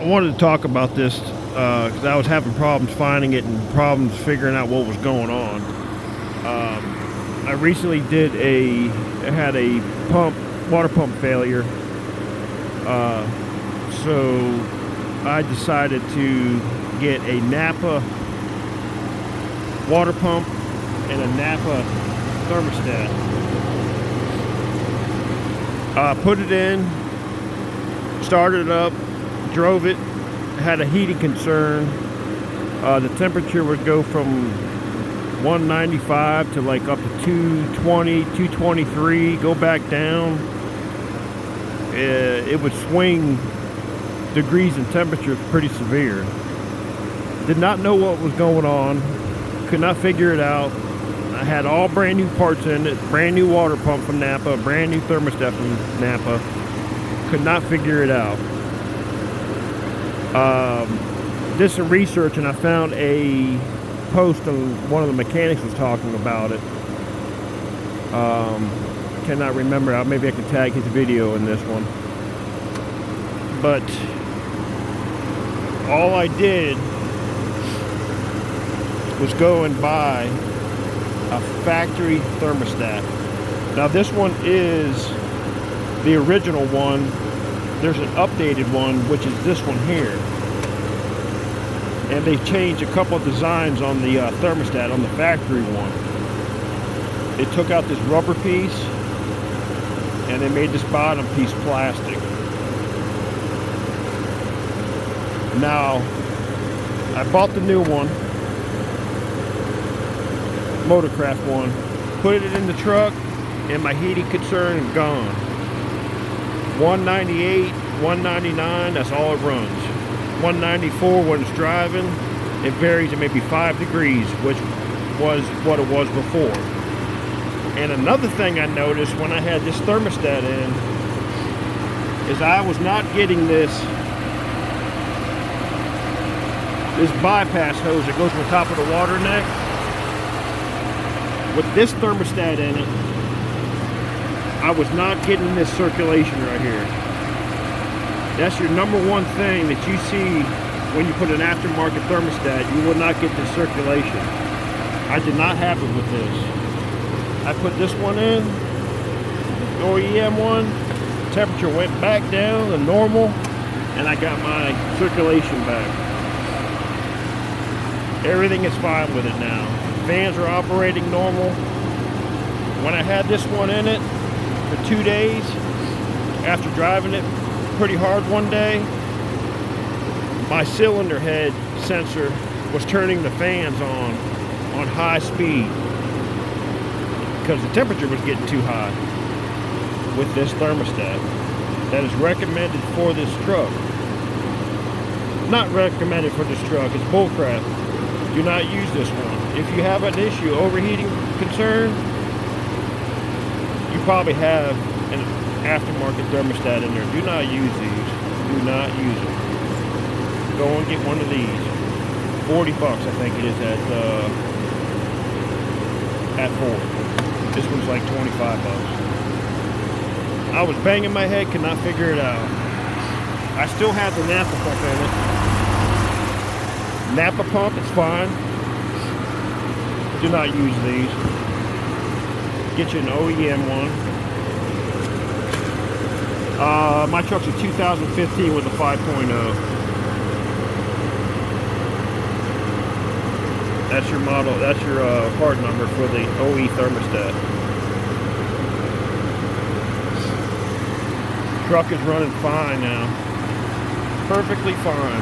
I wanted to talk about this because I was having problems finding it and problems figuring out what was going on. I recently had a water pump failure, so I decided to get a Napa water pump and a Napa thermostat. Put it in, started it up, drove it, had a heating concern. The temperature would go from 195 to like up to 220, 223, go back down. It would swing degrees in temperature pretty severe. Did not know what was going on, could not figure it out. I had all brand new parts in it, brand new water pump from Napa, brand new thermostat from Napa. Could not figure it out. Did some research and I found a post and one of the mechanics was talking about it. Cannot remember, maybe I can tag his video in this one. But all I did was go and buy a factory thermostat. Now this one is the original one. There's an updated one, which is this one here. And they changed a couple of designs on the thermostat on the factory one. They took out this rubber piece and they made this bottom piece plastic. Now, I bought the new one, Motorcraft one, put it in the truck, and my heating concern is gone. 198, 199, that's all it runs. 194 when it's driving, it varies at maybe 5 degrees, which was what it was before. And another thing I noticed when I had this thermostat in is I was not getting this bypass hose that goes on the top of the water neck. With this thermostat in it, I was not getting this circulation right here. That's your number one thing that you see when you put an aftermarket thermostat. You will not get this circulation. I did not have it with this. I put this one in, the OEM one, temperature went back down to normal, and I got my circulation back. Everything is fine with it now. Fans are operating normal. When I had this one in it for 2 days, after driving it pretty hard one day, my cylinder head sensor was turning the fans on high speed because the temperature was getting too high with this thermostat. That is recommended for this truck. Not recommended for this truck, it's bullcrap. Do not use this one. If you have an issue, overheating concern, you probably have an aftermarket thermostat in there. Do not use these. Do not use them. Go and get one of these. 40 bucks, I think it is at Ford. This one's like 25 bucks. I was banging my head, could not figure it out. I still have the Napa pump in it. Napa pump, it's fine. Do not use these. Get you an OEM one. My truck's a 2015 with a 5.0. That's your model, that's your part number for the OE thermostat. Truck is running fine now. Perfectly fine.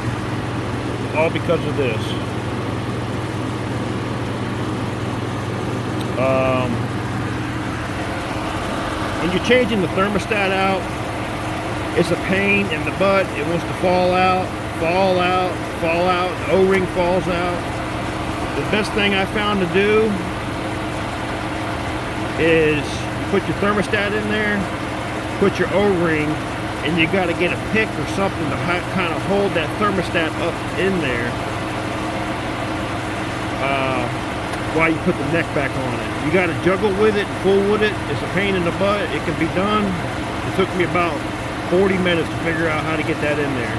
All because of this. When you're changing the thermostat out, it's a pain in the butt. It wants to fall out, fall out, fall out. The O-ring falls out. The best thing I found to do is you put your thermostat in there, put your O-ring, and you got to get a pick or something to kind of hold that thermostat up in there while you put the neck back on it. You got to juggle with it, fool with it. It's a pain in the butt. It can be done. It took me about 40 minutes to figure out how to get that in there.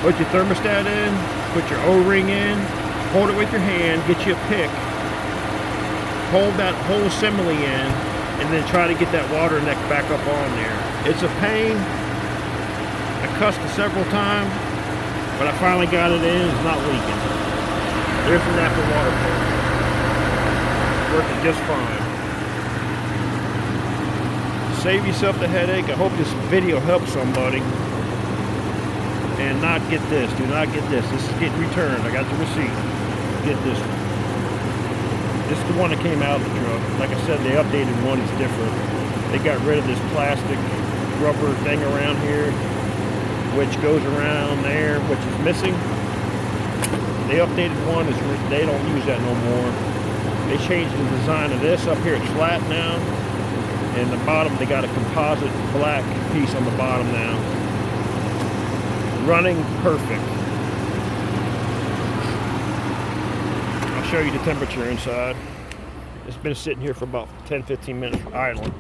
Put your thermostat in, put your O-ring in, hold it with your hand, get you a pick, hold that whole assembly in, and then try to get that water neck back up on there. It's a pain. I cussed it several times, but I finally got it in. It's not leaking. There's the napper water pump. Working just fine. Save yourself the headache. I hope this video helps somebody. And not get this. Do not get this. This is getting returned. I got the receipt. Get this one. This is the one that came out of the truck. Like I said, the updated one is different. They got rid of this plastic rubber thing around here, which goes around there, which is missing. The updated one is, they don't use that no more. They changed the design of this. Up here it's flat now. And the bottom, they got a composite black piece on the bottom now. Running perfect. I'll show you the temperature inside. It's been sitting here for about 10-15 minutes idling.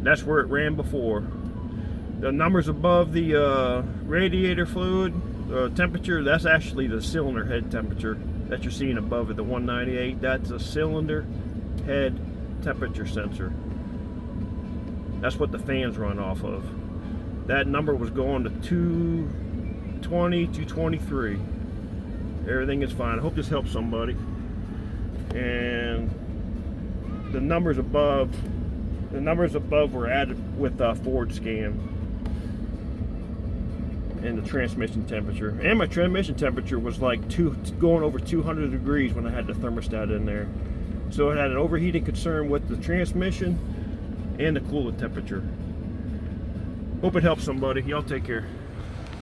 That's where it ran before. The numbers above the radiator fluid temperature, that's actually the cylinder head temperature that you're seeing above it, the 198. That's a cylinder head temperature sensor. That's what the fans run off of. That number was going to 220, 223. Everything is fine. I hope this helps somebody. And the numbers above were added with Ford scan. And the transmission temperature. And my transmission temperature was like going over 200 degrees when I had the thermostat in there. So it had an overheating concern with the transmission and the coolant temperature. Hope it helps somebody. Y'all take care.